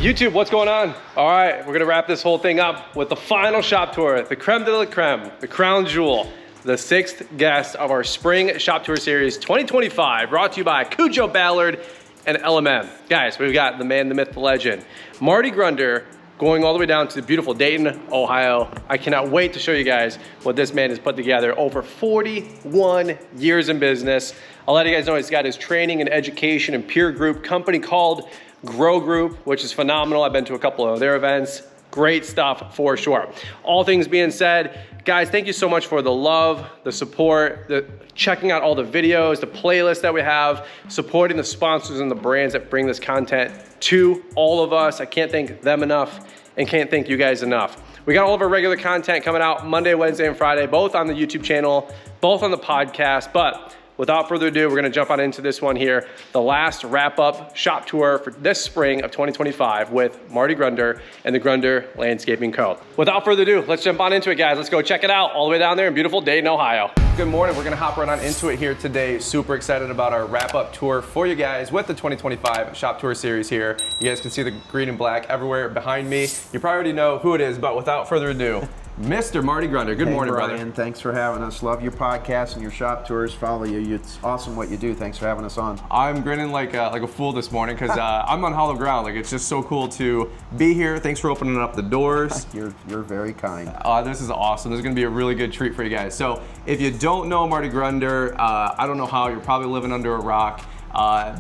YouTube, what's going on? All right, we're gonna wrap this whole thing up with the final shop tour, the creme de la creme, the crown jewel, the 6th guest of our spring shop tour series 2025, brought to you by Cujo Ballard and LMM. Guys, we've got the man, the myth, the legend, Marty Grunder, going all the way down to the beautiful Dayton, Ohio. I cannot wait to show you guys what this man has put together over 41 years in business. I'll let you guys know he's got his training and education and peer group company called Grow Group, which is phenomenal. I've been to a couple of their events. Great stuff for sure. All things being said, guys, thank you so much for the love, the support, the checking out all the videos, the playlists that we have, supporting the sponsors and the brands that bring this content to all of us. I can't thank them enough and can't thank you guys enough. We got all of our regular content coming out Monday, Wednesday, and Friday, both on the YouTube channel, both on the podcast. But without further ado, we're gonna jump on into this one here, the last wrap-up shop tour for this spring of 2025 with Marty Grunder and the Grunder Landscaping Co. Without further ado, let's jump on into it, guys. Let's go check it out all the way down there in beautiful Dayton, Ohio. Good morning, we're gonna hop right on into it here today. Super excited about our wrap-up tour for you guys with the 2025 shop tour series here. You guys can see the green and black everywhere behind me. You probably already know who it is, but without further ado, Mr. Marty Grunder. Good morning, Brian, brother. Thanks for having us. Love your podcast and your shop tours. Follow you. It's awesome what you do. Thanks for having us on. I'm grinning like a fool this morning because I'm on hollow ground. Like, it's just so cool to be here. Thanks for opening up the doors. You're very kind. This is awesome. This is gonna be a really good treat for you guys. So if you don't know Marty Grunder, I don't know how, you're probably living under a rock.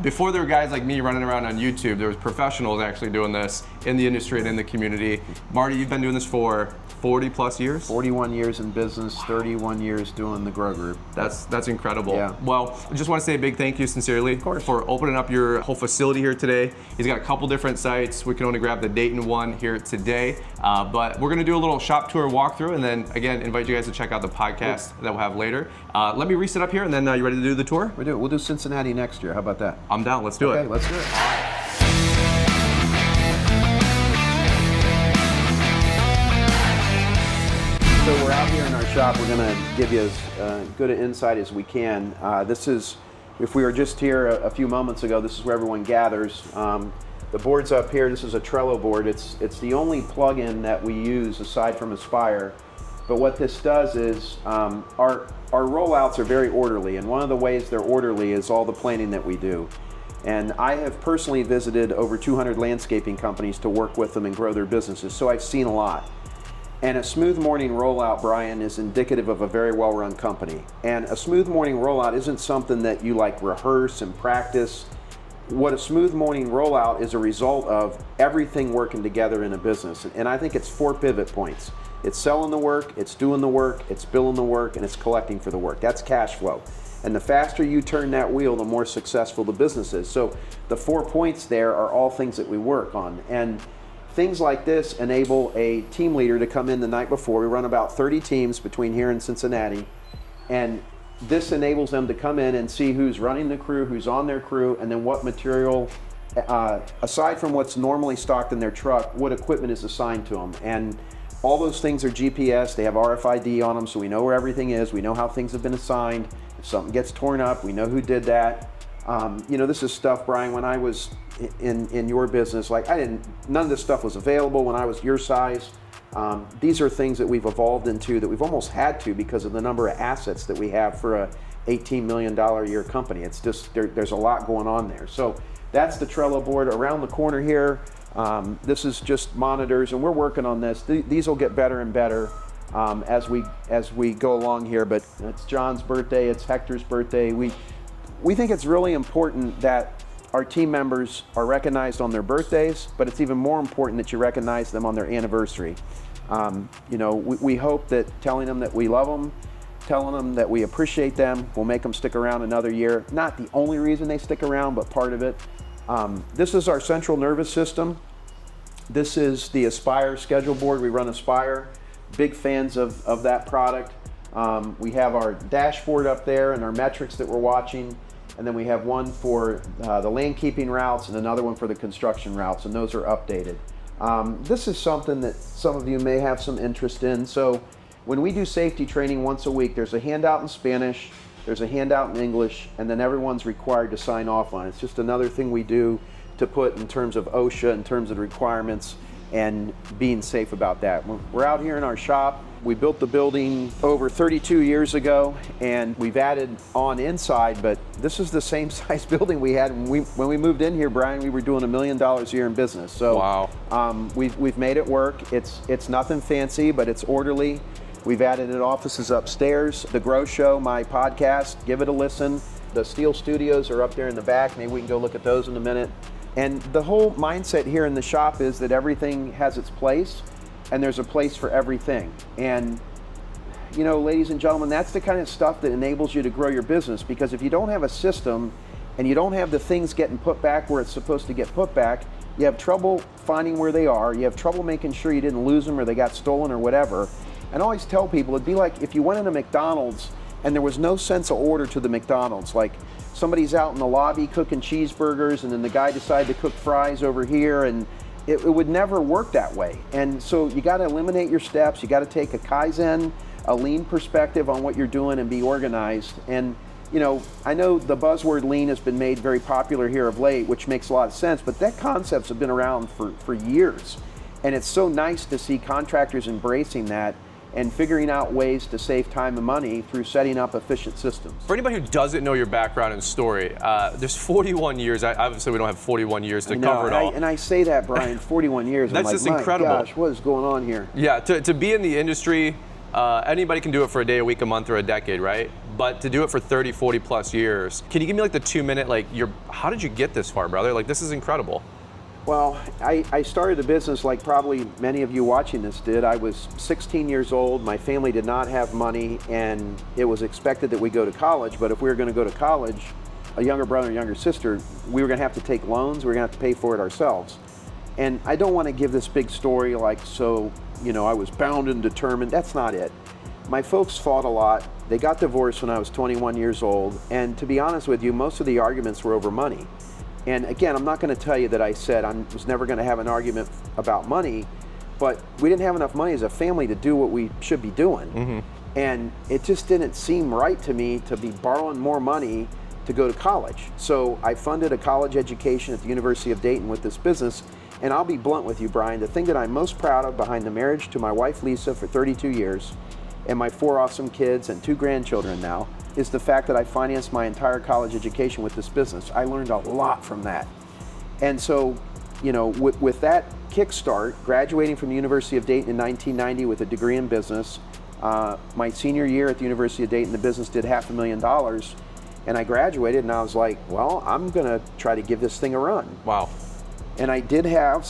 Before there were guys like me running around on YouTube, there was professionals actually doing this in the industry and in the community. Marty, you've been doing this for 40 plus years? 41 years in business, 31 years doing the Grow Group. That's incredible. Yeah. Well, I just want to say a big thank you sincerely for opening up your whole facility here today. He's got a couple different sites. We can only grab the Dayton one here today, but we're gonna do a little shop tour walkthrough and then again, invite you guys to check out the podcast that we'll have later. Let me reset up here and then you ready to do the tour? We do. We'll do Cincinnati next year. How about that? I'm down, let's do it. Okay, let's do it. So we're out here in our shop. We're going to give you as good an insight as we can. This is, if we were just here a few moments ago, this is where everyone gathers. The board's up here. This is a Trello board. It's the only plug-in that we use aside from Aspire. But what this does is our rollouts are very orderly, and one of the ways they're orderly is all the planning that we do. And I have personally visited over 200 landscaping companies to work with them and grow their businesses, so I've seen a lot. And a smooth morning rollout, Brian, is indicative of a very well-run company. And a smooth morning rollout isn't something that you like rehearse and practice. What a smooth morning rollout is a result of everything working together in a business. And I think it's 4 pivot points. It's selling the work, it's doing the work, it's billing the work, and it's collecting for the work. That's cash flow. And the faster you turn that wheel, the more successful the business is. So the 4 points there are all things that we work on. And things like this enable a team leader to come in the night before. We run about 30 teams between here and Cincinnati. And this enables them to come in and see who's running the crew, who's on their crew, and then what material, aside from what's normally stocked in their truck, what equipment is assigned to them. And all those things are GPS. They have RFID on them, so we know where everything is. We know how things have been assigned. If something gets torn up, we know who did that. You know, this is stuff, Brian, when I was in your business, like none of this stuff was available when I was your size. These are things that we've evolved into, that we've almost had to because of the number of assets that we have for a $18 million a year company. It's just, there's a lot going on there. So that's the Trello board. Around the corner here, this is just monitors, and we're working on this. These will get better and better as we go along here, but it's John's birthday, it's Hector's birthday. We think it's really important that our team members are recognized on their birthdays, but it's even more important that you recognize them on their anniversary. You know, we hope that telling them that we love them, telling them that we appreciate them, will make them stick around another year. Not the only reason they stick around, but part of it. This is our central nervous system. This is the Aspire schedule board. We run Aspire. Big fans of that product. We have our dashboard up there and our metrics that we're watching. And then we have one for the landkeeping routes and another one for the construction routes, and those are updated. This is something that some of you may have some interest in. So when we do safety training once a week, there's a handout in Spanish, there's a handout in English, and then everyone's required to sign off on it. It's just another thing we do to put in terms of OSHA, in terms of the requirements, and being safe about that. We're out here in our shop. We built the building over 32 years ago, and we've added on inside, but this is the same size building we had when we moved in here, Brian. We were doing $1 million a year in business. So wow. We've made it work. It's nothing fancy, but it's orderly. We've added offices upstairs. The Grow Show, my podcast, give it a listen. The Steel Studios are up there in the back. Maybe we can go look at those in a minute. And the whole mindset here in the shop is that everything has its place, and there's a place for everything. And, you know, ladies and gentlemen, that's the kind of stuff that enables you to grow your business, because if you don't have a system and you don't have the things getting put back where it's supposed to get put back, you have trouble finding where they are. You have trouble making sure you didn't lose them or they got stolen or whatever. And I always tell people, it'd be like if you went into McDonald's and there was no sense of order to the McDonald's. Like somebody's out in the lobby cooking cheeseburgers, and then the guy decided to cook fries over here, and it would never work that way. And so you got to eliminate your steps. You got to take a Kaizen, a lean perspective on what you're doing, and be organized. And you know, I know the buzzword lean has been made very popular here of late, which makes a lot of sense, but that concepts have been around for years. And it's so nice to see contractors embracing that and figuring out ways to save time and money through setting up efficient systems. For anybody who doesn't know your background and story, there's 41 years. Obviously, we don't have 41 years to cover it all. And I say that, Brian, 41 years. That's I'm like, just incredible. My gosh, what is going on here? Yeah, to be in the industry, anybody can do it for a day, a week, a month, or a decade, right? But to do it for 30, 40 plus years, can you give me like the 2-minute, like, how did you get this far, brother? Like, this is incredible. Well, I started the business like probably many of you watching this did. I was 16 years old. My family did not have money, and it was expected that we go to college. But if we were going to go to college, a younger brother and younger sister, we were going to have to take loans. We were going to have to pay for it ourselves. And I don't want to give this big story like, so, you know, I was bound and determined. That's not it. My folks fought a lot. They got divorced when I was 21 years old. And to be honest with you, most of the arguments were over money. And again, I'm not going to tell you that I said I was never going to have an argument about money, but we didn't have enough money as a family to do what we should be doing. Mm-hmm. And it just didn't seem right to me to be borrowing more money to go to college. So I funded a college education at the University of Dayton with this business. And I'll be blunt with you, Brian, the thing that I'm most proud of behind the marriage to my wife, Lisa, for 32 years, and my 4 awesome kids and 2 grandchildren now, is the fact that I financed my entire college education with this business. I learned a lot from that. And so, you know, with that kickstart, graduating from the University of Dayton in 1990 with a degree in business, my senior year at the University of Dayton, the business did $500,000, and I graduated, and I was like, well, I'm gonna try to give this thing a run. Wow. And I did have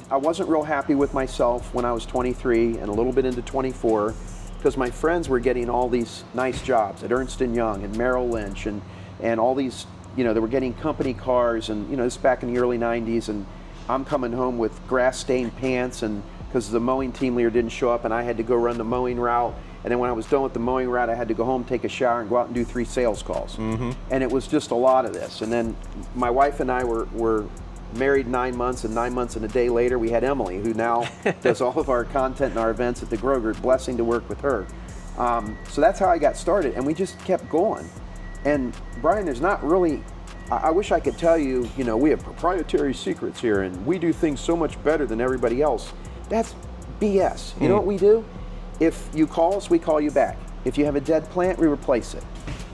I wasn't real happy with myself when I was 23 and a little bit into 24, because my friends were getting all these nice jobs at Ernst & Young and Merrill Lynch and all these, you know, they were getting company cars, and, you know, this is back in the early 90s, and I'm coming home with grass-stained pants, and because the mowing team leader didn't show up, and I had to go run the mowing route, and then when I was done with the mowing route, I had to go home, take a shower, and go out and do 3 sales calls. Mm-hmm. And it was just a lot of this. And then my wife and I were married 9 months, and 9 months and a day later we had Emily, who now does all of our content and our events at the Grow Group. Blessing to work with her. So that's how I got started, and we just kept going. And Brian, there's not really, I wish I could tell you, you know, we have proprietary secrets here and we do things so much better than everybody else. That's BS. You know what we do? If you call us, we call you back. If you have a dead plant, we replace it.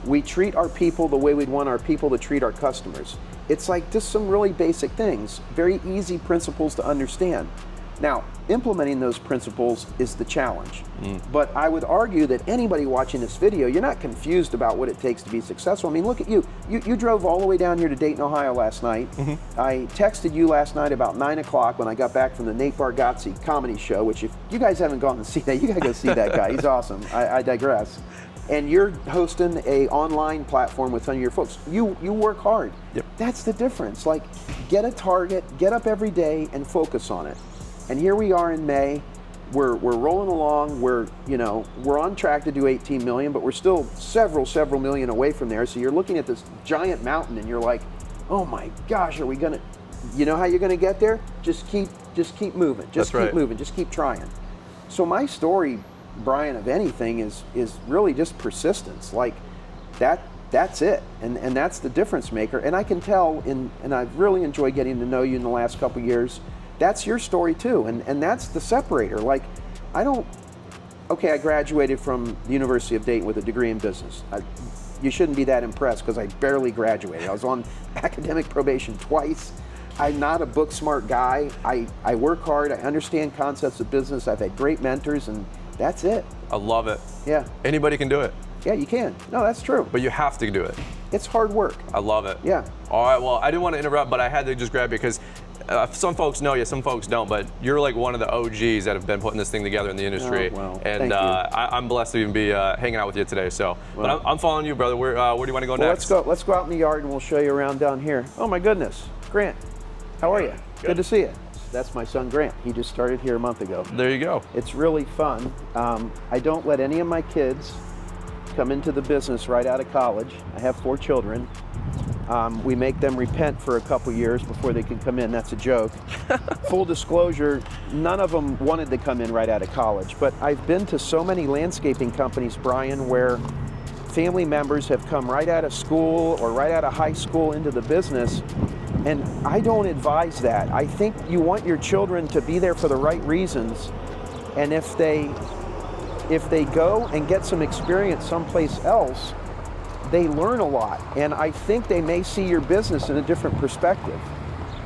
We treat our people the way we'd want our people to treat our customers. It's like just some really basic things, very easy principles to understand. Now, implementing those principles is the challenge. But I would argue that anybody watching this video, you're not confused about what it takes to be successful. I mean, look at you. You drove all the way down here to Dayton, Ohio last night. Mm-hmm. I texted you last night about 9 o'clock when I got back from the Nate Bargatze comedy show, which if you guys haven't gone to see that, you gotta go see that guy. He's awesome. I digress. And you're hosting a online platform with some of your folks. You work hard. Yep. That's the difference. Like, get a target, get up every day and focus on it. And here we are in May. We're rolling along. We're on track to do 18 million, but we're still several million away from there. So you're looking at this giant mountain and you're like, oh my gosh, are we gonna, you know how you're gonna get there? Just keep moving. Just keep moving. Just keep trying. So my story, Brian, of anything is really just persistence. Like that that's it. And that's the difference maker. And I can tell, and I've really enjoyed getting to know you in the last couple of years, that's your story too. And that's the separator. Like, I graduated from the University of Dayton with a degree in business. You shouldn't be that impressed because I barely graduated. I was on academic probation twice. I'm not a book smart guy. I work hard, I understand concepts of business, I've had great mentors, and that's it. I love it. Yeah. Anybody can do it. Yeah, you can. No, that's true. But you have to do it. It's hard work. I love it. Yeah. All right, well, I didn't want to interrupt, but I had to just grab you because some folks know you, some folks don't, but you're like one of the OGs that have been putting this thing together in the industry. Oh, well, and thank you. I'm blessed to even be hanging out with you today. So, well, but I'm following you, brother. Where do you want to go next? Let's go out in the yard and we'll show you around down here. Oh my goodness, Grant, how are you? Good to see you. That's my son Grant. He just started here a month ago. There you go. It's really fun. I don't let any of my kids come into the business right out of college. I have 4 children. We make them repent for a couple years before they can come in. That's a joke. Full disclosure, none of them wanted to come in right out of college, but I've been to so many landscaping companies, Brian, where family members have come right out of school or right out of high school into the business, and I don't advise that. I think you want your children to be there for the right reasons, and if they go and get some experience someplace else, they learn a lot, and I think they may see your business in a different perspective.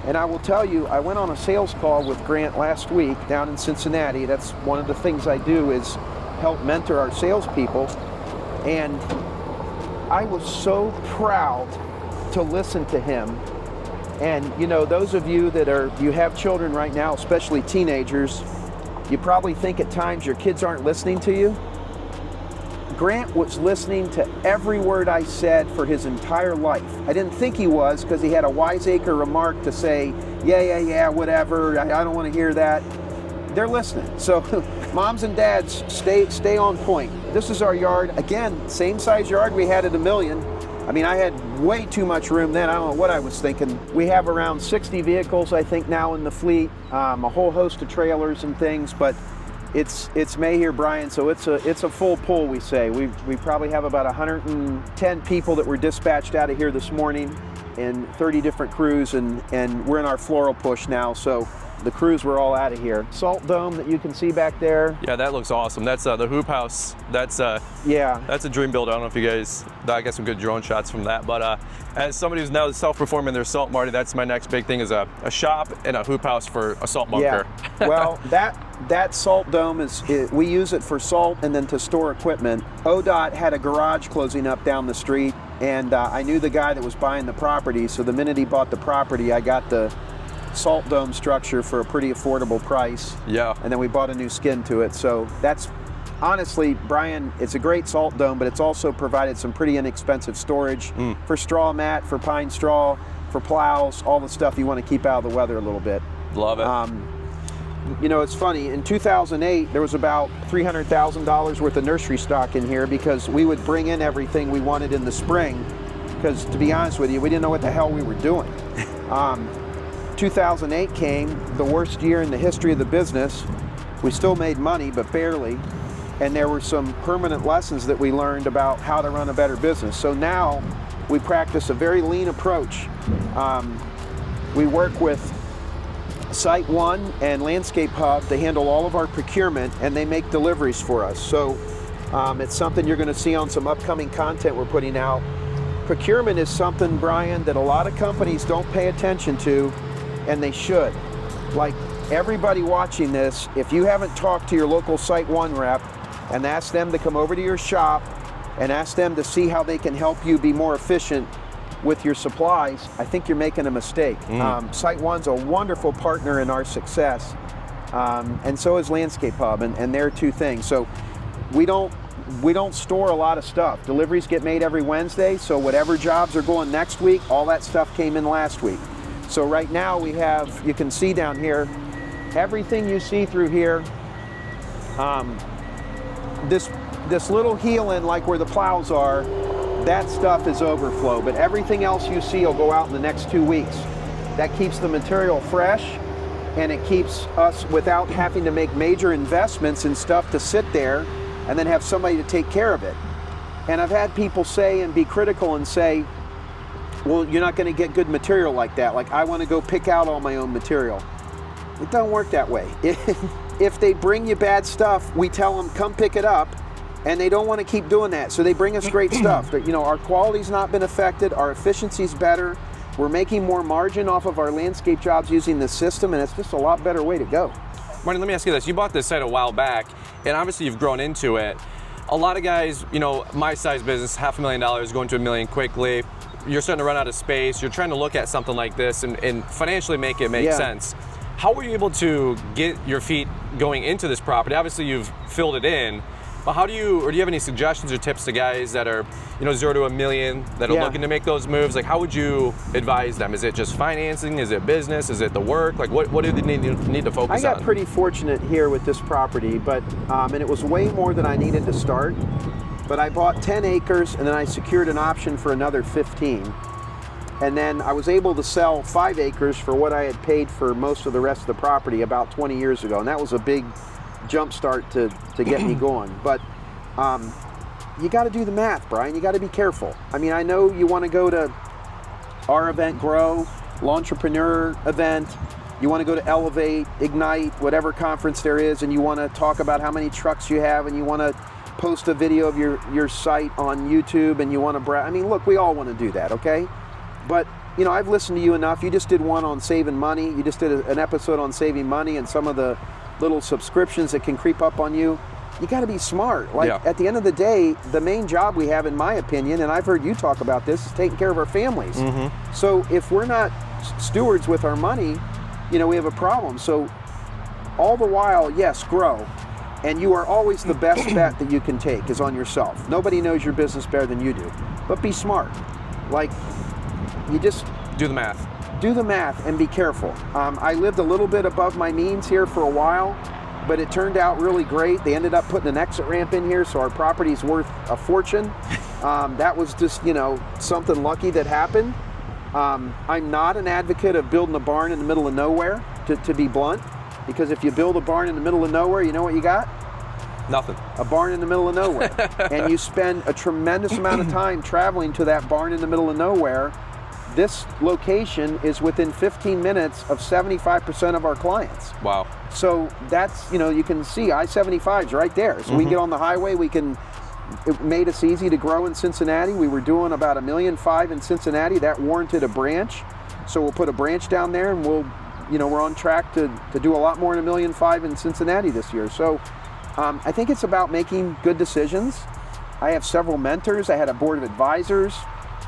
And I will tell you, I went on a sales call with Grant last week down in Cincinnati. That's one of the things I do, is help mentor our salespeople. And I was so proud to listen to him. And you know, those of you that you have children right now, especially teenagers, you probably think at times your kids aren't listening to you. Grant was listening to every word I said for his entire life. I didn't think he was, because he had a wiseacre remark to say, yeah, whatever, I don't want to hear that. They're listening. So moms and dads, stay on point. This is our yard. Again, same size yard we had at $1 million. I mean, I had way too much room then. I don't know what I was thinking. We have around 60 vehicles, I think, now in the fleet, a whole host of trailers and things, but it's May here, Brian, so it's a full pull, we say. We probably have about 110 people that were dispatched out of here this morning in 30 different crews, and we're in our floral push now, so the crews were all out of here. Salt dome that you can see back there. Yeah, that looks awesome. That's the hoop house. That's a dream build. I don't know if you guys, I got some good drone shots from that, but as somebody who's now self-performing their salt, Marty, that's my next big thing, is a shop and a hoop house for a salt bunker. Yeah. Well, that salt dome we use it for salt and then to store equipment. ODOT had a garage closing up down the street, and I knew the guy that was buying the property, so the minute he bought the property, I got the salt dome structure for a pretty affordable price. Yeah. And then we bought a new skin to it. So that's, honestly, Brian, it's a great salt dome, but it's also provided some pretty inexpensive storage for straw mat, for pine straw, for plows, all the stuff you want to keep out of the weather a little bit. Love it. You know, it's funny, in 2008, there was about $300,000 worth of nursery stock in here, because we would bring in everything we wanted in the spring, because to be honest with you, we didn't know what the hell we were doing. 2008 came, the worst year in the history of the business. We still made money, but barely. And there were some permanent lessons that we learned about how to run a better business. So now we practice a very lean approach. We work with Site One and Landscape Hub to handle all of our procurement, and they make deliveries for us. So it's something you're going to see on some upcoming content we're putting out. Procurement is something, Brian, that a lot of companies don't pay attention to, and they should. Like everybody watching this, if you haven't talked to your local Site One rep and asked them to come over to your shop and ask them to see how they can help you be more efficient with your supplies, I think you're making a mistake. Site One's a wonderful partner in our success, and so is Landscape Hub, and they're two things. So we don't store a lot of stuff. Deliveries get made every Wednesday, so whatever jobs are going next week, all that stuff came in last week. So right now we have, you can see down here, everything you see through here, this little heel in, like where the plows are, that stuff is overflow, but everything else you see will go out in the next 2 weeks. That keeps the material fresh, and it keeps us without having to make major investments in stuff to sit there and then have somebody to take care of it. And I've had people say and be critical and say, well, you're not going to get good material like that. Like, I want to go pick out all my own material. It doesn't work that way. If they bring you bad stuff, we tell them, come pick it up. And they don't want to keep doing that. So they bring us great stuff. But, you know, our quality's not been affected. Our efficiency's better. We're making more margin off of our landscape jobs using this system, and it's just a lot better way to go. Marty, let me ask you this. You bought this site a while back, and obviously you've grown into it. A lot of guys, you know, my size business, $500,000, going to $1 million quickly. You're starting to run out of space. You're trying to look at something like this and financially make it make sense. How were you able to get your feet going into this property? Obviously you've filled it in, but how do you, or do you have any suggestions or tips to guys that are, you know, 0 to $1 million, that are looking to make those moves? Like, how would you advise them? Is it just financing? Is it business? Is it the work? Like, what do they need to focus on? I got pretty fortunate here with this property, but, and it was way more than I needed to start. But I bought 10 acres and then I secured an option for another 15. And then I was able to sell 5 acres for what I had paid for most of the rest of the property about 20 years ago. And that was a big jump start to get me going. But you got to do the math, Brian. You got to be careful. I mean, I know you want to go to our event, Grow, L'Entrepreneur event. You want to go to Elevate, Ignite, whatever conference there is, and you want to talk about how many trucks you have, and you want to post a video of your site on YouTube, and you want to brag. I mean, look, we all want to do that, okay? But, you know, I've listened to you enough. You just did one on saving money. You just did an episode on saving money and some of the little subscriptions that can creep up on you. You got to be smart. Like, at the end of the day, the main job we have, in my opinion, and I've heard you talk about this, is taking care of our families. So if we're not stewards with our money, you know, we have a problem. So all the while, yes, grow. And you are always the best bet that you can take is on yourself. Nobody knows your business better than you do. But be smart. Like, you just do the math. Do the math and be careful. I lived a little bit above my means here for a while, but it turned out really great. They ended up putting an exit ramp in here, so our property's worth a fortune. That was just, you know, something lucky that happened. I'm not an advocate of building a barn in the middle of nowhere, to be blunt, because if you build a barn in the middle of nowhere, you know what you got? Nothing. A barn in the middle of nowhere. And you spend a tremendous amount of time traveling to that barn in the middle of nowhere. This location is within 15 minutes of 75% of our clients. Wow. So that's, you know, you can see I-75 is right there. So we can get on the highway, it made us easy to grow in Cincinnati. We were doing about $1.5 million in Cincinnati. That warranted a branch. So we'll put a branch down there, and we're on track to do a lot more than $1.5 million in Cincinnati this year. So I think it's about making good decisions. I have several mentors. I had a board of advisors.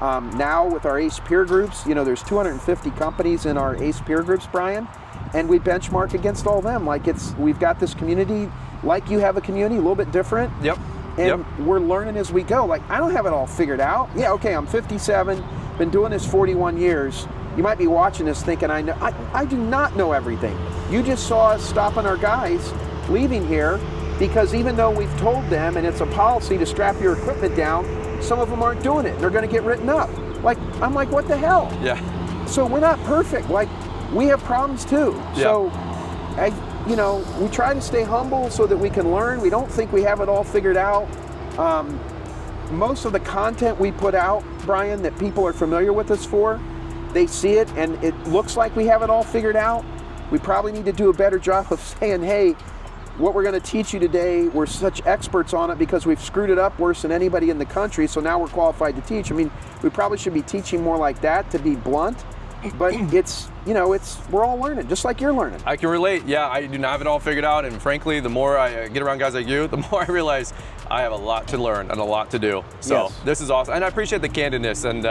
Now with our ACE peer groups, you know, there's 250 companies in our ACE peer groups, Brian, and we benchmark against all them. Like, we've got this community, like you have a community, a little bit different. Yep. And we're learning as we go. Like, I don't have it all figured out. Yeah, okay, I'm 57, been doing this 41 years. You might be watching this thinking, I do not know everything. You just saw us stopping our guys leaving here because even though we've told them, and it's a policy to strap your equipment down, some of them aren't doing it. They're going to get written up. Like, I'm like, what the hell? Yeah. So we're not perfect. Like, we have problems too. Yeah. So, we try to stay humble so that we can learn. We don't think we have it all figured out. Most of the content we put out, Brian, that people are familiar with us for, they see it and it looks like we have it all figured out. We probably need to do a better job of saying, hey, what we're going to teach you today, we're such experts on it because we've screwed it up worse than anybody in the country, so now we're qualified to teach. I mean, we probably should be teaching more like that, to be blunt, but we're all learning, just like you're learning. I can relate. Yeah, I do not have it all figured out, and frankly, the more I get around guys like you, the more I realize I have a lot to learn and a lot to do. So This is awesome, and I appreciate the candidness, and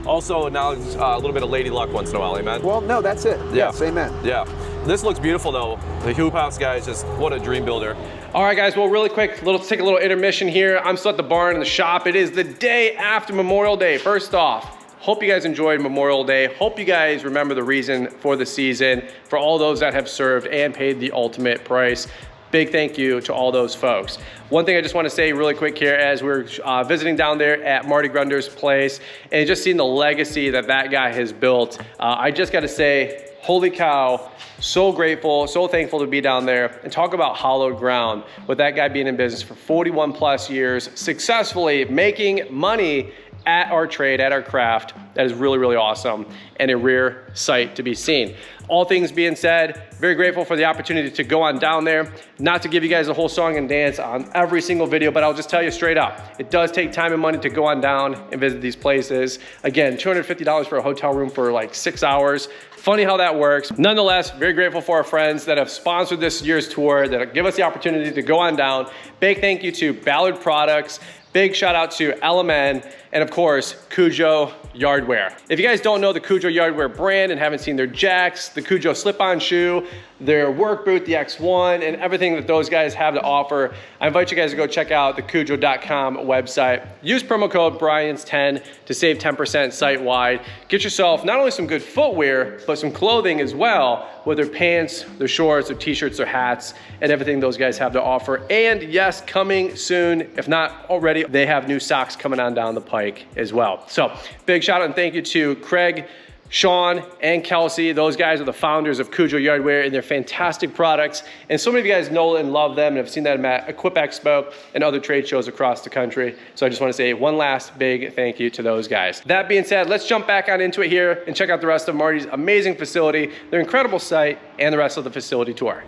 also acknowledge a little bit of lady luck once in a while, amen? Well, no, that's it. Yeah. Yes, amen. Yeah. This looks beautiful though. The hoop house, guys, just what a dream builder. All right, guys, well, really quick, let's take a little intermission here. I'm still at the barn in the shop. It is the day after Memorial Day. First off, hope you guys enjoyed Memorial Day. Hope you guys remember the reason for the season, for all those that have served and paid the ultimate price. Big thank you to all those folks. One thing I just want to say really quick here as we're visiting down there at Marty Grunder's place and just seeing the legacy that guy has built. I just got to say, holy cow, so grateful, so thankful to be down there. And talk about hallowed ground, with that guy being in business for 41 plus years, successfully making money at our trade, at our craft. That is really, really awesome, and a rare sight to be seen. All things being said, very grateful for the opportunity to go on down there. Not to give you guys a whole song and dance on every single video, but I'll just tell you straight up, it does take time and money to go on down and visit these places. Again, $250 for a hotel room for like 6 hours. Funny how that works. Nonetheless, very grateful for our friends that have sponsored this year's tour, that give us the opportunity to go on down. Big thank you to Ballard Products. Big shout out to LMN, and of course, Cujo Yardwear. If you guys don't know the Cujo Yardwear brand and haven't seen their jacks, the Cujo slip-on shoe, their work boot, the X1, and everything that those guys have to offer, I invite you guys to go check out the Cujo.com website. Use promo code Brian's10 to save 10% site-wide. Get yourself not only some good footwear, but some clothing as well, with their pants, their shorts, their t-shirts, their hats, and everything those guys have to offer. And yes, coming soon, if not already, they have new socks coming on down the pike as well. So big shout out and thank you to Craig, Sean, and Kelsey. Those guys are the founders of Cujo Yardwear, and they're fantastic products. And so many of you guys know and love them and have seen them at Equip Expo and other trade shows across the country. So I just want to say one last big thank you to those guys. That being said, let's jump back on into it here and check out the rest of Marty's amazing facility, their incredible site, and the rest of the facility tour.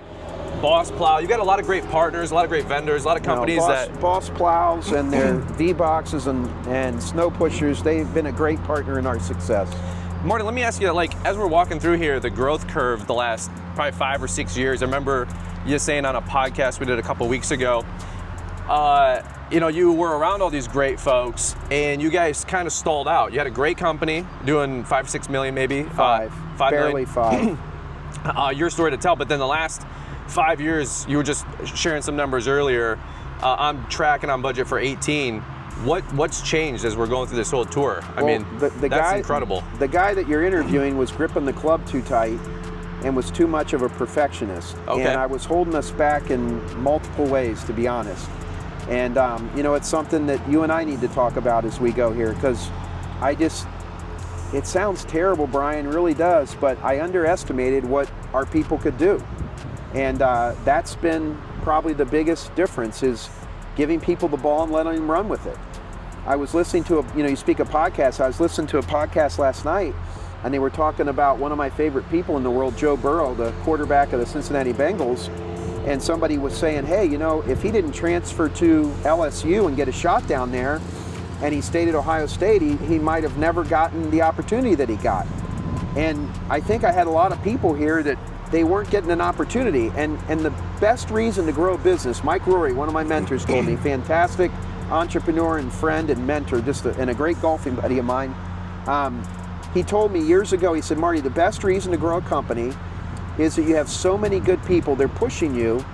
Boss Plow, you got a lot of great partners, a lot of great vendors, a lot of companies Boss Plows and their V-Boxes and snow pushers, they've been a great partner in our success. Marty, let me ask you, like, as we're walking through here, the growth curve the last probably 5 or 6 years, I remember you saying on a podcast we did a couple weeks ago, you know, you were around all these great folks and you guys kind of stalled out. You had a great company doing 5 or 6 million maybe. Five barely million. 5. Your story to tell, but then the last 5 years, you were just sharing some numbers earlier, on track and on budget for 18. What's changed as we're going through this whole tour? I mean, that's incredible. The guy that you're interviewing was gripping the club too tight and was too much of a perfectionist. Okay. And I was holding us back in multiple ways, to be honest. And, you know, it's something that you and I need to talk about as we go here, because it sounds terrible, Brian, really does, but I underestimated what our people could do. And that's been probably the biggest difference, is giving people the ball and letting them run with it. I was listening to you speak of podcasts, I was listening to a podcast last night, and they were talking about one of my favorite people in the world, Joe Burrow, the quarterback of the Cincinnati Bengals, and somebody was saying, hey, you know, if he didn't transfer to LSU and get a shot down there, and he stayed at Ohio State, he might have never gotten the opportunity that he got. And I think I had a lot of people here that they weren't getting an opportunity. And the best reason to grow a business, Mike Rory, one of my mentors, told me, fantastic entrepreneur and friend and mentor, and a great golfing buddy of mine. He told me years ago, he said, Marty, the best reason to grow a company is that you have so many good people, they're pushing you,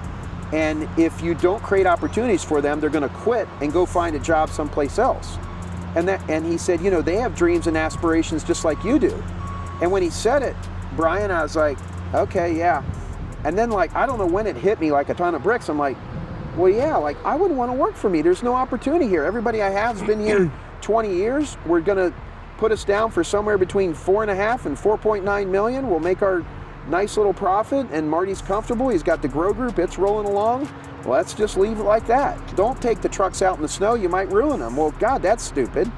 and if you don't create opportunities for them, they're gonna quit and go find a job someplace else. And he said, you know, they have dreams and aspirations just like you do. And when he said it, Brian, I was like, okay, yeah. And then, like, I don't know when it hit me like a ton of bricks. I'm like, well, yeah, like, I wouldn't want to work for me. There's no opportunity here. Everybody I have has been here 20 years. We're going to put us down for somewhere between 4.5 and 4.9 million. We'll make our nice little profit, and Marty's comfortable. He's got the grow group. It's rolling along. Let's just leave it like that. Don't take the trucks out in the snow. You might ruin them. Well, God, that's stupid.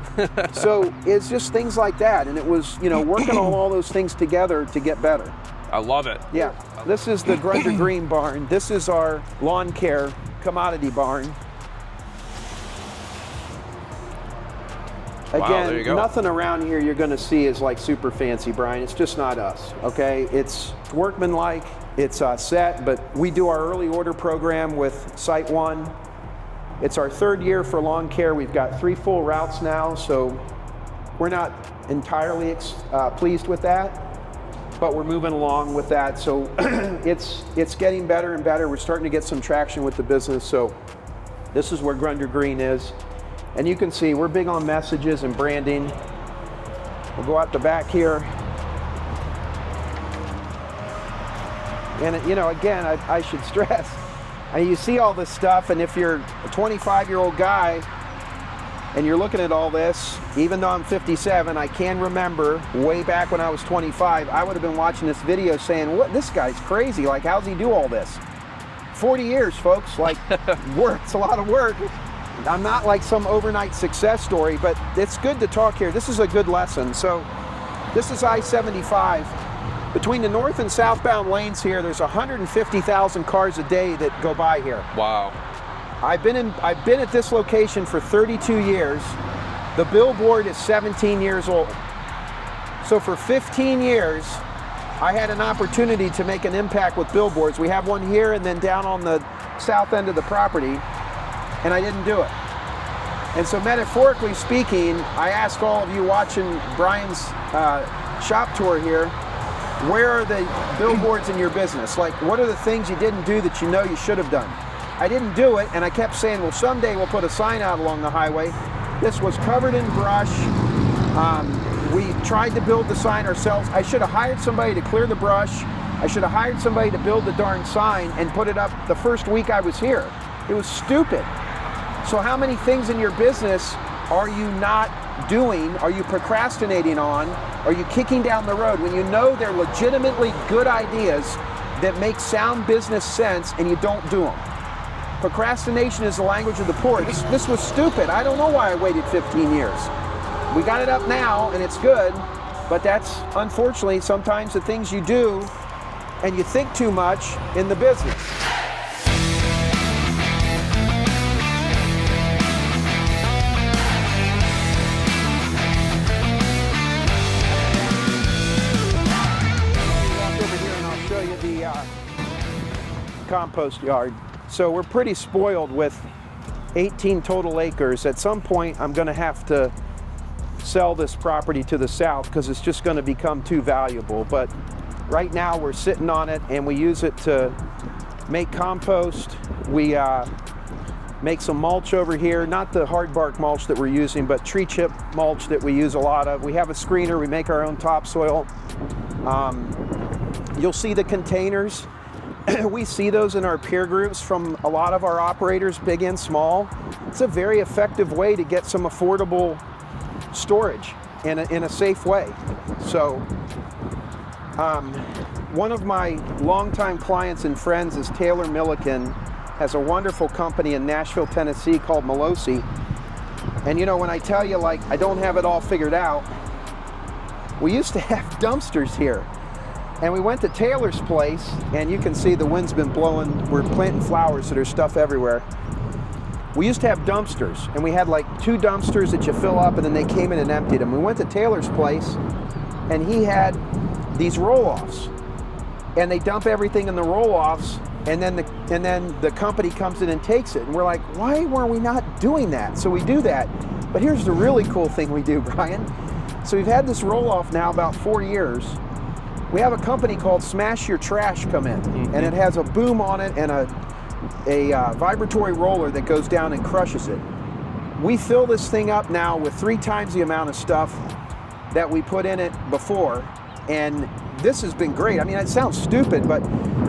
So it's just things like that. And it was, you know, working on all those things together to get better. I love it. Yeah, this is the Grunder Green barn. This is our lawn care commodity barn. Again, wow, there you go. Nothing around here you're going to see is like super fancy, Brian. It's just not us, okay? It's workmanlike, it's set, but we do our early order program with Site One. It's our 3rd year for lawn care. We've got 3 full routes now, so we're not entirely pleased with that, but we're moving along with that. So it's getting better and better. We're starting to get some traction with the business. So this is where Grunder Green is. And you can see we're big on messages and branding. We'll go out the back here. And, you know, again, I should stress, you see all this stuff, and if you're a 25-year-old guy and you're looking at all this, even though I'm 57, I can remember way back when I was 25, I would have been watching this video saying, what, this guy's crazy, like how's he do all this? 40 years, folks, like work, it's a lot of work. I'm not like some overnight success story, but it's good to talk here. This is a good lesson. So this is I-75. Between the north and southbound lanes here, there's 150,000 cars a day that go by here. Wow. I've been at this location for 32 years. The billboard is 17 years old. So for 15 years, I had an opportunity to make an impact with billboards. We have one here and then down on the south end of the property, and I didn't do it. And so metaphorically speaking, I ask all of you watching Brian's shop tour here, where are the billboards in your business? Like, what are the things you didn't do that you know you should have done? I didn't do it, and I kept saying, well, someday we'll put a sign out along the highway. This was covered in brush. We tried to build the sign ourselves. I should have hired somebody to clear the brush. I should have hired somebody to build the darn sign and put it up the first week I was here. It was stupid. So how many things in your business are you not doing? Are you procrastinating on? Are you kicking down the road when you know they're legitimately good ideas that make sound business sense and you don't do them? Procrastination is the language of the poor. This was stupid. I don't know why I waited 15 years. We got it up now and it's good, but that's unfortunately sometimes the things you do and you think too much in the business. Compost yard. So we're pretty spoiled with 18 total acres. At some point I'm going to have to sell this property to the south because it's just going to become too valuable, but right now we're sitting on it and we use it to make compost. We make some mulch over here, not the hard bark mulch that we're using, but tree chip mulch that we use a lot of. We have a screener, we make our own topsoil. You'll see the containers. We see those in our peer groups from a lot of our operators, big and small. It's a very effective way to get some affordable storage in a safe way. So one of my longtime clients and friends is Taylor Milliken, has a wonderful company in Nashville, Tennessee called Melosi. And you know, when I tell you like I don't have it all figured out, we used to have dumpsters here. And we went to Taylor's place, and you can see the wind's been blowing. We're planting flowers, so there's stuff everywhere. We used to have dumpsters, and we had like 2 dumpsters that you fill up, and then they came in and emptied them. We went to Taylor's place, and he had these roll-offs, and they dump everything in the roll-offs, and then the company comes in and takes it. And we're like, why were we not doing that? So we do that. But here's the really cool thing we do, Brian. So we've had this roll-off now about 4 years. We have a company called Smash Your Trash come in, and it has a boom on it and a vibratory roller that goes down and crushes it. We fill this thing up now with 3 times the amount of stuff that we put in it before, and this has been great. I mean, it sounds stupid, but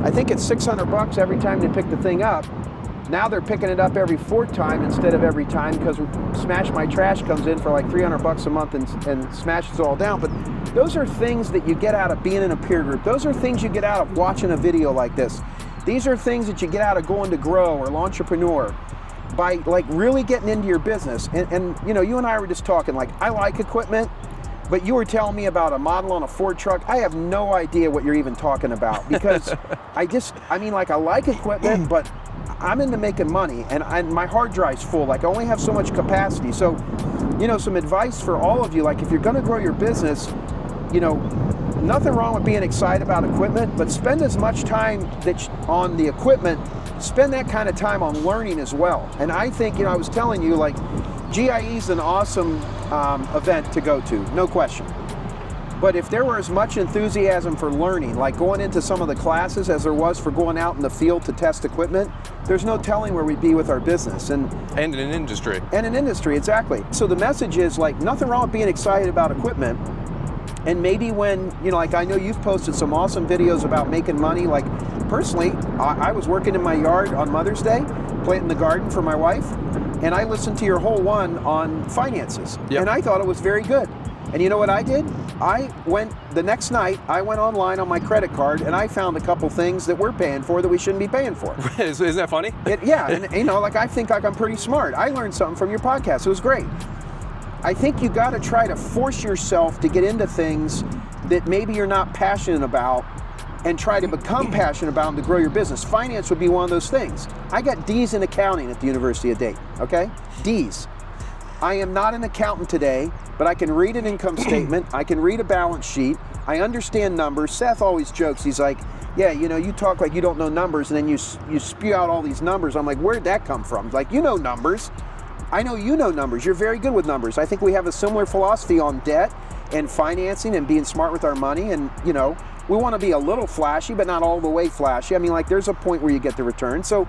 I think it's $600 every time they pick the thing up. Now they're picking it up every 4th time instead of every time, because Smash My Trash comes in for like $300 a month and smashes it all down. But those are things that you get out of being in a peer group. Those are things you get out of watching a video like this. These are things that you get out of going to Grow or Launchpreneur by like really getting into your business. And you know, you and I were just talking, like, I like equipment, but you were telling me about a model on a Ford truck. I have no idea what you're even talking about, because I mean, like, I like equipment, but I'm into making money, and my hard drive's full. Like, I only have so much capacity. So, you know, some advice for all of you, like, if you're gonna grow your business, you know, nothing wrong with being excited about equipment, but spend as much time on the equipment, spend that kind of time on learning as well. And I think, you know, I was telling you, like, GIE is an awesome event to go to, no question. But if there were as much enthusiasm for learning, like going into some of the classes, as there was for going out in the field to test equipment, there's no telling where we'd be with our business. And in an industry. And an industry, exactly. So the message is, like, nothing wrong with being excited about equipment. And maybe when, you know, like, I know you've posted some awesome videos about making money. Like, personally, I was working in my yard on Mother's Day, planting the garden for my wife, and I listened to your whole one on finances, and I thought it was very good. And you know what I did? The next night, I went online on my credit card and I found a couple things that we're paying for that we shouldn't be paying for. Isn't that funny? And you know, like I think like I'm pretty smart. I learned something from your podcast. It was great. I think you got to try to force yourself to get into things that maybe you're not passionate about and try to become passionate about them to grow your business. Finance would be one of those things. I got D's in accounting at the University of Dayton, okay? D's. I am not an accountant today, but I can read an income statement, I can read a balance sheet, I understand numbers. Seth always jokes, he's like, yeah, you know, you talk like you don't know numbers and then you spew out all these numbers. I'm like, where'd that come from? Like, you know numbers. I know you know numbers. You're very good with numbers. I think we have a similar philosophy on debt and financing and being smart with our money. And, you know, we want to be a little flashy, but not all the way flashy. I mean, like, there's a point where you get the return. So,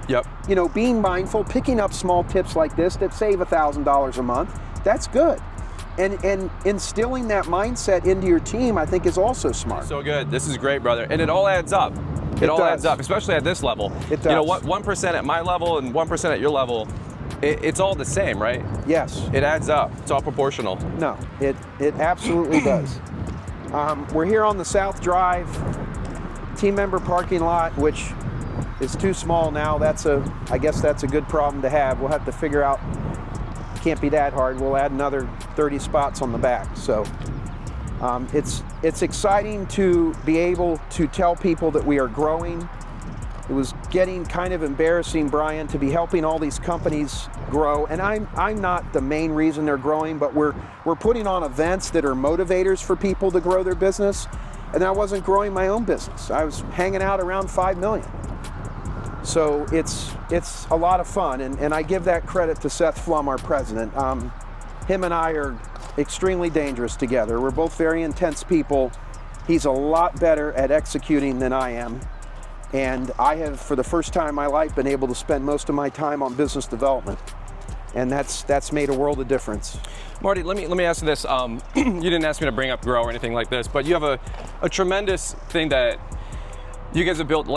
you know, being mindful, picking up small tips like this that save $1,000 a month, that's good. And instilling that mindset into your team, I think, is also smart. So good. This is great, brother. And it all adds up. It all adds up, especially at this level. It does. You know, 1% at my level and 1% at your level, it's all the same, right? Yes. It adds up. It's all proportional. No, it absolutely does. We're here on the South Drive team member parking lot, which is too small now. I guess that's a good problem to have. We'll have to figure out, can't be that hard. We'll add another 30 spots on the back. So it's exciting to be able to tell people that we are growing. It was getting kind of embarrassing, Brian, to be helping all these companies grow. And I'm not the main reason they're growing, but we're putting on events that are motivators for people to grow their business. And I wasn't growing my own business. I was hanging out around 5 million. So it's a lot of fun. And I give that credit to Seth Flum, our president. Him and I are extremely dangerous together. We're both very intense people. He's a lot better at executing than I am. And I have, for the first time in my life, been able to spend most of my time on business development. And that's made a world of difference. Marty, let me ask you this. You didn't ask me to bring up Grow or anything like this, but you have a tremendous thing that you guys have built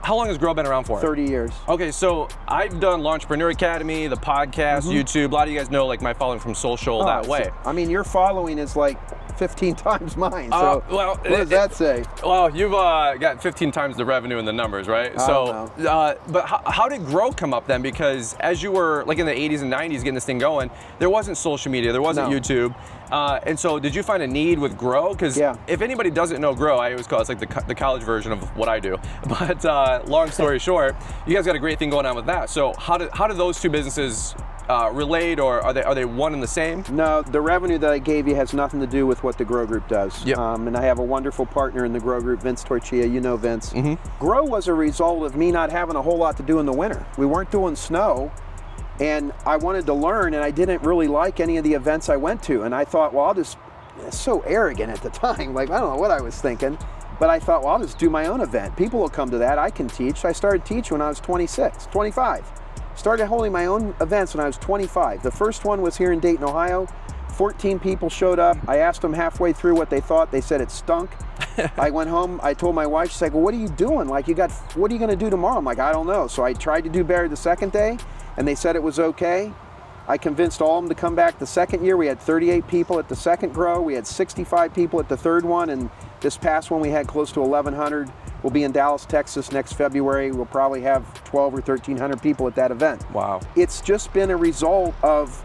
how long has Grow been around for? 30 years. Okay, so I've done Launchpreneur Academy, the podcast, YouTube. A lot of you guys know, like, my following from social that way. I mean, your following is like 15 times mine, so well, what does that say? Well, you've got 15 times the revenue and the numbers, right? But how did Grow come up then? Because as you were, like, in the 80s and 90s getting this thing going, there wasn't social media, there wasn't YouTube. And so did you find a need with Grow? Because if anybody doesn't know Grow, I always call it like the college version of what I do. But long story short, you guys got a great thing going on with that. So how do those two businesses relate, or are they one and the same? No, the revenue that I gave you has nothing to do with what the Grow Group does. And I have a wonderful partner in the Grow Group, Vince Torchia. You know Vince. Grow was a result of me not having a whole lot to do in the winter. We weren't doing snow. And I wanted to learn, and I didn't really like any of the events I went to. And I thought, well, so arrogant at the time. Like, I don't know what I was thinking. But I thought, well, I'll just do my own event. People will come to that. I can teach. So I started teaching when I was 25. Started holding my own events when I was 25. The first one was here in Dayton, Ohio. 14 people showed up. I asked them halfway through what they thought. They said it stunk. I went home. I told my wife, she's like, well, what are you doing? Like, what are you going to do tomorrow? I'm like, I don't know. So I tried to do better the second day, and they said it was okay. I convinced all of them to come back the second year. We had 38 people at the second Grow. We had 65 people at the third one, and this past one we had close to 1,100. We'll be in Dallas, Texas next February. We'll probably have 12 or 1,300 people at that event. Wow. It's just been a result of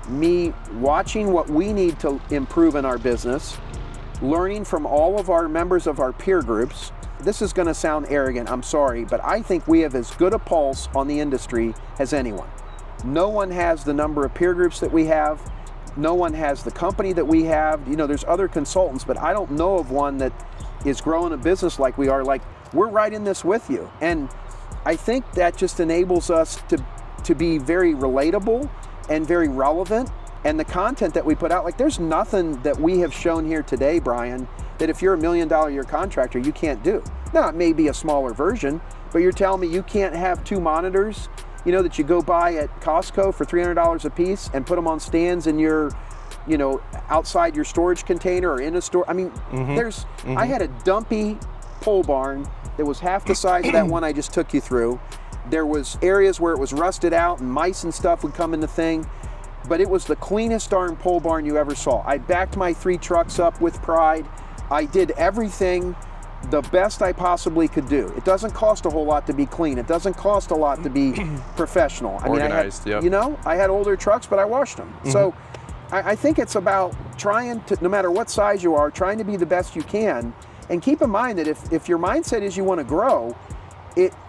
me watching what we need to improve in our business, learning from all of our members of our peer groups. This is going to sound arrogant, I'm sorry, but I think we have as good a pulse on the industry as anyone. No one has the number of peer groups that we have. No one has the company that we have. You know, there's other consultants, but I don't know of one that is growing a business like we are. Like, we're right in this with you. And I think that just enables us to be very relatable and very relevant. And the content that we put out, like, there's nothing that we have shown here today, Brian, that if you're $1 million a year contractor, you can't do. Now, it may be a smaller version, but you're telling me you can't have 2 monitors, you know, that you go buy at Costco for $300 a piece and put them on stands in your, you know, outside your storage container or in a store. I mean, I had a dumpy pole barn that was half the size of that one I just took you through. There was areas where it was rusted out and mice and stuff would come in the thing, but it was the cleanest darn pole barn you ever saw. I backed my 3 trucks up with pride. I did everything the best I possibly could do. It doesn't cost a whole lot to be clean. It doesn't cost a lot to be professional. Organized, I had, I had older trucks, but I washed them. So I think it's about trying to, no matter what size you are, trying to be the best you can. And keep in mind that if your mindset is you want to grow,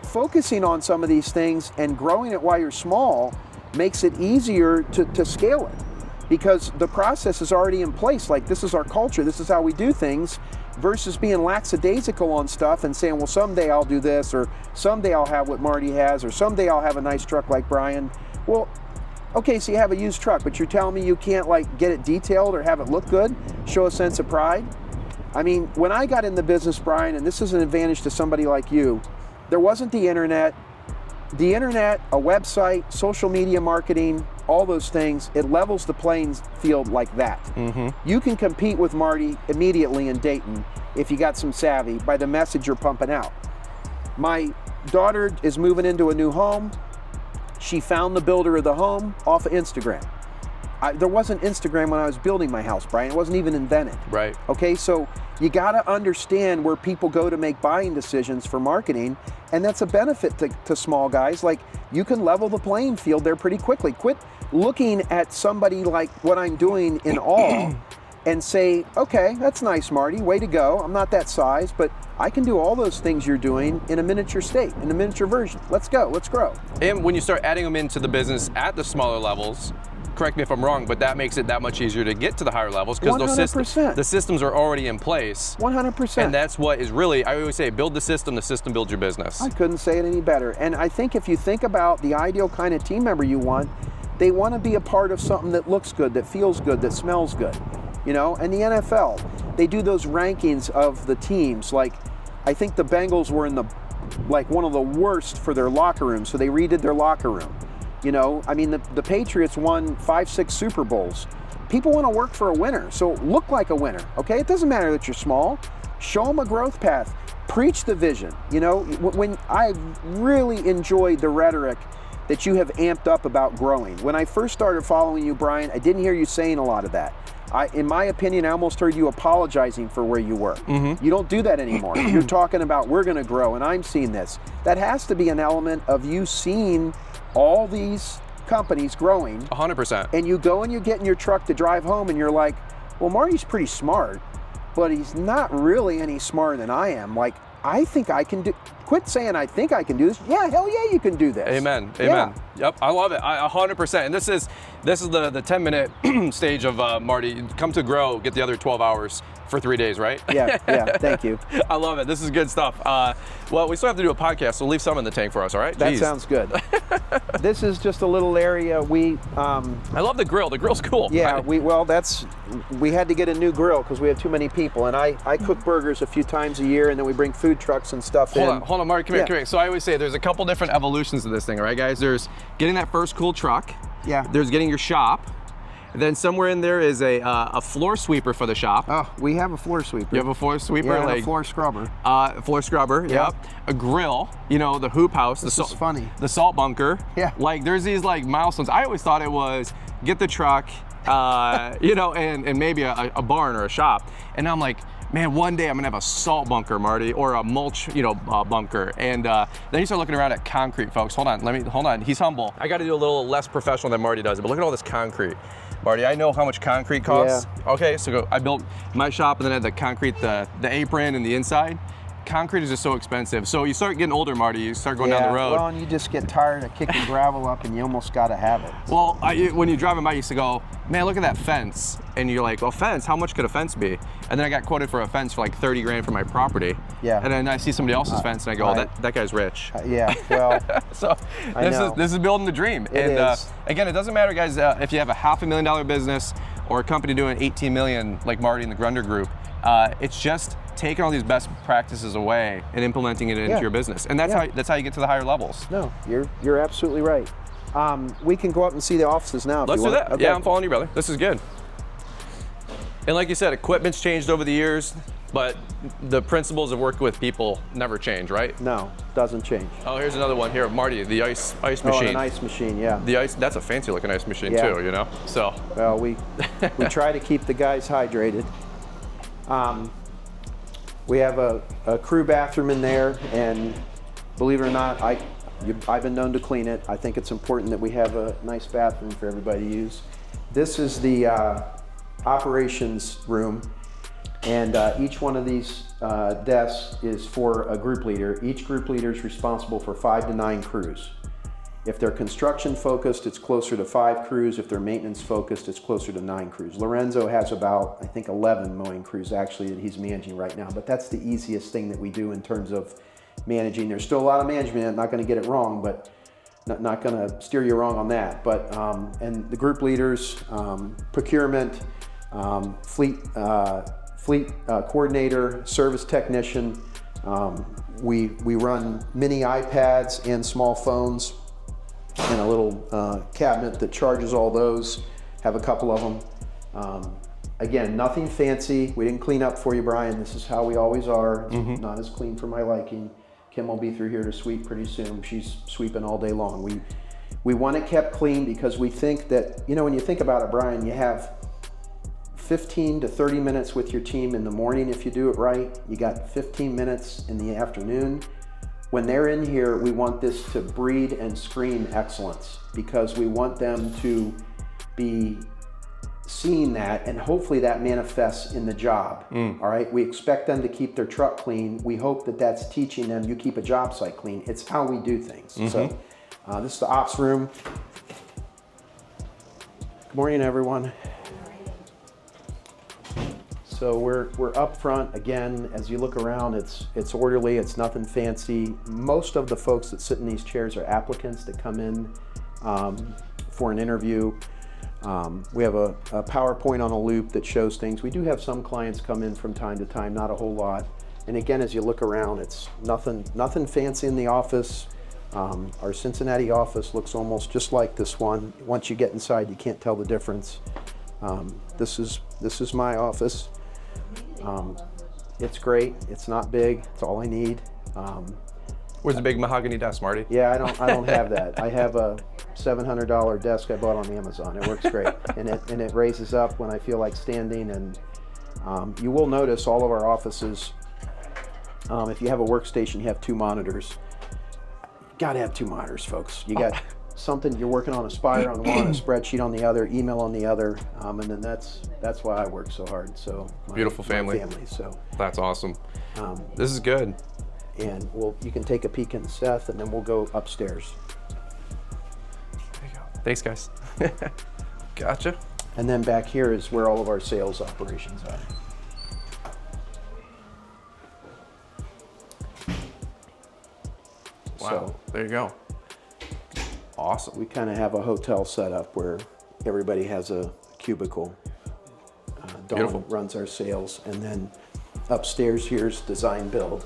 focusing on some of these things and growing it while you're small makes it easier to scale it, because the process is already in place. Like, this is our culture, this is how we do things, versus being lackadaisical on stuff and saying, well, someday I'll do this, or someday I'll have what Marty has, or someday I'll have a nice truck like Brian. Well, okay, so you have a used truck, but you're telling me you can't like get it detailed or have it look good, show a sense of pride? I mean, when I got in the business, Brian, and this is an advantage to somebody like you, there wasn't the internet. The internet, a website, social media marketing, all those things, it levels the playing field like that. You can compete with Marty immediately in Dayton if you got some savvy by the message you're pumping out. My daughter is moving into a new home. She found the builder of the home off of Instagram. There wasn't Instagram when I was building my house, Brian. It wasn't even invented. Right. Okay, so you gotta understand where people go to make buying decisions for marketing, and that's a benefit to small guys. Like, you can level the playing field there pretty quickly. Quit looking at somebody like what I'm doing in awe and say, okay, that's nice, Marty, way to go. I'm not that size, but I can do all those things you're doing in a miniature state, in a miniature version. Let's go, let's grow. And when you start adding them into the business at the smaller levels, correct me if I'm wrong, but that makes it that much easier to get to the higher levels, because the systems are already in place. 100%. And that's what is really, I always say, build the system builds your business. I couldn't say it any better. And I think if you think about the ideal kind of team member you want, they want to be a part of something that looks good, that feels good, that smells good. You know, and the NFL, they do those rankings of the teams. Like, I think the Bengals were in one of the worst for their locker room, so they redid their locker room. You know, I mean, the Patriots won 5-6 Super Bowls. People want to work for a winner, so look like a winner, okay? It doesn't matter that you're small. Show them a growth path. Preach the vision. You know, when I really enjoyed the rhetoric that you have amped up about growing. When I first started following you, Brian, I didn't hear you saying a lot of that. In my opinion, I almost heard you apologizing for where you were. You don't do that anymore. You're talking about, we're going to grow, and I'm seeing this. That has to be an element of you seeing all these companies growing. 100%. And you go and you get in your truck to drive home, and you're like, well, Marty's pretty smart, but he's not really any smarter than I am. Like, I think I can do, quit saying I think I can do this. Yeah, hell yeah, you can do this. Amen, Yeah. amen. Yep, I love it, 100%. And this is the 10-minute stage of Marty, come to grow, get the other 12 hours for 3 days, right? Yeah, thank you. I love it, this is good stuff. Well, we still have to do a podcast, so leave some in the tank for us, all right? That Jeez. sounds good. This is just a little area I love the grill's cool. Yeah, we had to get a new grill because we have too many people, and I cook burgers a few times a year, and then we bring food trucks and stuff in. Hold on, Marty, come here. So I always say there's a couple different evolutions of this thing, all right, guys? There's getting that first cool truck. Yeah. There's getting your shop. And then somewhere in there is a floor sweeper for the shop. Oh, we have a floor sweeper. You have a floor sweeper? Yeah, and a floor scrubber. Floor scrubber, yep. A grill, you know, the hoop house. This is funny. The salt bunker. Yeah. Like, there's these like milestones. I always thought it was get the truck, you know, and maybe a barn or a shop. And now I'm like, man, one day I'm gonna have a salt bunker, Marty, or a mulch, you know, bunker. And then you start looking around at concrete, folks. Hold on, he's humble. I gotta do a little less professional than Marty does, but look at all this concrete. Marty, I know how much concrete costs. Yeah. Okay, so I built my shop and then I had the concrete, the apron and the inside. Concrete is just so expensive. So you start getting older, Marty, you start going down the road. Well, and you just get tired of kicking gravel up and you almost gotta have it. Well, when you're driving by, you used to go, man, look at that fence. And you're like, well, fence, how much could a fence be? And then I got quoted for a fence for like 30 grand for my property. Yeah. And then I see somebody else's fence and I go, oh, that guy's rich. Yeah, well. So this is building the dream. It is. Again, it doesn't matter, guys, if you have a $500,000 business or a company doing 18 million like Marty and the Grunder Group. It's just taking all these best practices away and implementing it into your business, and that's how you get to the higher levels. No, you're absolutely right. We can go up and see the offices now. Let's do that. Okay. Yeah, I'm following you, brother. This is good. And like you said, equipment's changed over the years. But the principles of working with people never change, right? No, doesn't change. Oh, here's another one here, Marty, the ice machine. Oh, an ice machine, yeah. The ice, that's a fancy looking ice machine Yeah. too, you know? So. Well, we try to keep the guys hydrated. We have a crew bathroom in there, and believe it or not, I've been known to clean it. I think it's important that we have a nice bathroom for everybody to use. This is the operations room, and each one of these desks is for a group leader. Each group leader is responsible for 5 to 9 crews. If they're construction focused, it's closer to 5 crews. If they're maintenance focused, it's closer to 9 crews. Lorenzo has about, I think, 11 mowing crews actually that he's managing right now, but that's the easiest thing that we do in terms of managing. There's still a lot of management. I'm not going to get it wrong, but not going to steer you wrong on that. But and the group leaders, procurement, fleet coordinator, service technician. We run mini iPads and small phones and a little cabinet that charges all those. Have a couple of them. Again, nothing fancy. We didn't clean up for you, Brian. This is how we always are. It's not as clean for my liking. Kim will be through here to sweep pretty soon. She's sweeping all day long. We want it kept clean because we think that, you know, when you think about it, Brian, you have 15 to 30 minutes with your team in the morning if you do it right. You got 15 minutes in the afternoon. When they're in here, we want this to breed and scream excellence because we want them to be seeing that, and hopefully that manifests in the job. All right, we expect them to keep their truck clean. We hope that that's teaching them you keep a job site clean. It's how we do things. So this is the ops room. Good morning, everyone. So we're up front again. As you look around, it's orderly. It's nothing fancy. Most of the folks that sit in these chairs are applicants that come in for an interview. We have a PowerPoint on a loop that shows things. We do have some clients come in from time to time, not a whole lot. And again, as you look around, it's nothing fancy in the office. Our Cincinnati office looks almost just like this one. Once you get inside, you can't tell the difference. This is my office. It's great. It's not big. It's all I need. Where's the big mahogany desk, Marty? Yeah, I don't have that. I have a $700 desk I bought on Amazon. It works great, and it raises up when I feel like standing. And you will notice all of our offices. If you have a workstation, you have 2 monitors. You got to have 2 monitors, folks. You got something you're working on, a Spire on one, a spreadsheet on the other, email on the other, and then that's why I work so hard. So beautiful family. So that's awesome. This is good. And you can take a peek in Seth, and then we'll go upstairs. There you go. Thanks, guys. Gotcha. And then back here is where all of our sales operations are. Wow. So there you go. Awesome. We kind of have a hotel setup where everybody has a cubicle. Dawn runs our sales, and then upstairs here's design build.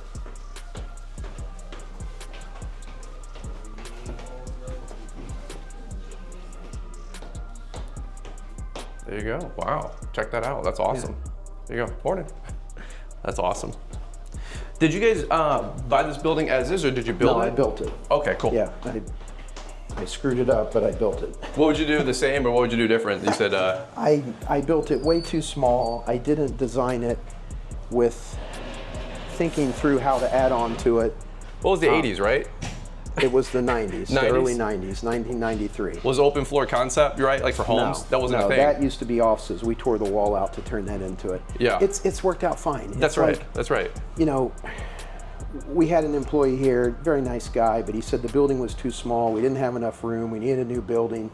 There you go. Wow. Check that out. That's awesome. Yeah. There you go. Morning. That's awesome. Did you guys buy this building as is, or did you build it? No, I built it. Okay, cool. Yeah, I screwed it up, but I built it. What would you do the same, or what would you do different? You said I built it way too small. I didn't design it with thinking through how to add on to it. what was the 80s, right? It was the 90s, the 90s. early 90s, 1993. Was open floor concept, right? Like for homes? No, That wasn't no, a thing. that used to be offices. We tore the wall out to turn that into it. Yeah. It's worked out fine. That's right. That's right. You know, we had an employee here, very nice guy, but he said the building was too small. We didn't have enough room. We needed a new building.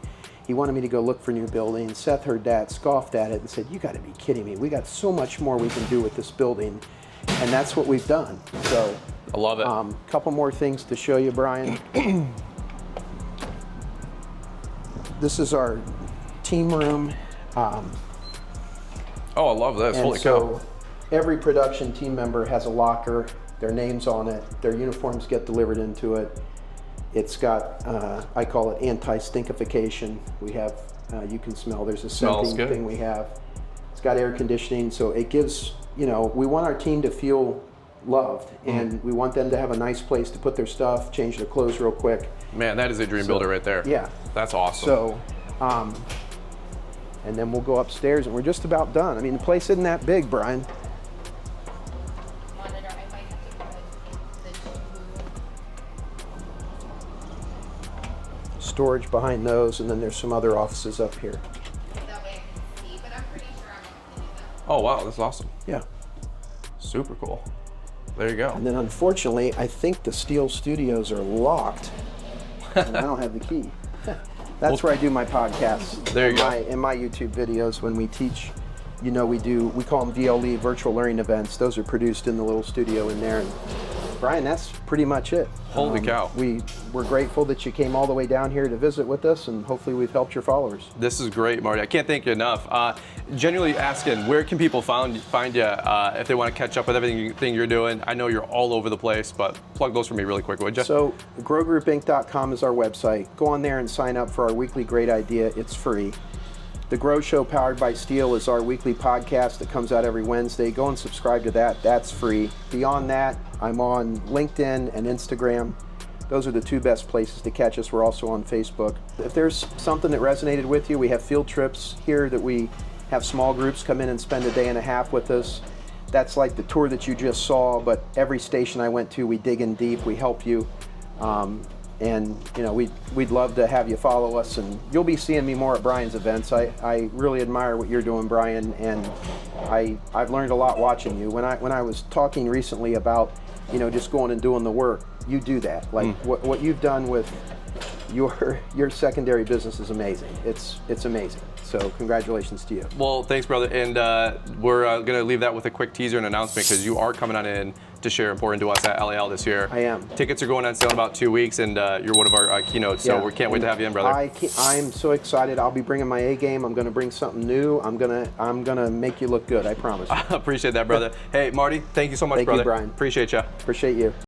He wanted me to go look for new buildings. Seth heard that, scoffed at it, and said, "You got to be kidding me. We got so much more we can do with this building." And that's what we've done. So I love it. Couple more things to show you, Brian. This is our team room. Oh, I love this. And Holy so cow. every production team member has a locker, their names on it, their uniforms get delivered into it. It's got, I call it anti-stinkification. We have, you can smell, there's a Smells scenting good. thing we have. It's got air conditioning, so it gives, you know, we want our team to feel loved, and we want them to have a nice place to put their stuff, change their clothes real quick. Man, that is a dream builder right there. Yeah. That's awesome. So, and then we'll go upstairs, and we're just about done. I mean, the place isn't that big, Brian. Storage behind those, and then there's some other offices up here. That way I can see, but I'm pretty sure I'm not gonna do that. Oh wow, that's awesome. Yeah. Super cool. There you go. And then unfortunately, I think the Steel Studios are locked, and I don't have the key. That's where I do my podcasts. There you go. In my YouTube videos, when we teach, you know, we call them VLE, virtual learning events. Those are produced in the little studio in there. And Brian, that's pretty much it. Holy cow. We're grateful that you came all the way down here to visit with us, and hopefully we've helped your followers. This is great, Marty. I can't thank you enough. Genuinely asking, where can people find you if they want to catch up with everything you're doing? I know you're all over the place, but plug those for me really quick, would you? So growgroupinc.com is our website. Go on there and sign up for our weekly Great Idea. It's free. The Grow Show Powered by Steel is our weekly podcast that comes out every Wednesday. Go and subscribe to that. That's free. Beyond that, I'm on LinkedIn and Instagram. Those are the two best places to catch us. We're also on Facebook. If there's something that resonated with you, we have field trips here that we have small groups come in and spend a day and a half with us. That's like the tour that you just saw, but every station I went to, we dig in deep, we help you. And you know, we'd love to have you follow us, and you'll be seeing me more at Brian's events. I really admire what you're doing, Brian, and I've learned a lot watching you. When I was talking recently about, you know, just going and doing the work, you do that. Like what you've done with your secondary business is amazing. It's amazing. So congratulations to you. Well, thanks, brother. And we're going to leave that with a quick teaser and announcement, because you are coming on in to share important to us at LAL this year. I am. Tickets are going on sale in about 2 weeks, and you're one of our keynotes, so we can't wait to have you in, brother. I'm so excited. I'll be bringing my A game. I'm going to bring something new. I'm gonna make you look good. I promise. I appreciate that, brother. Hey, Marty, thank you so much, Thank brother. you, Brian. Appreciate you. Appreciate you.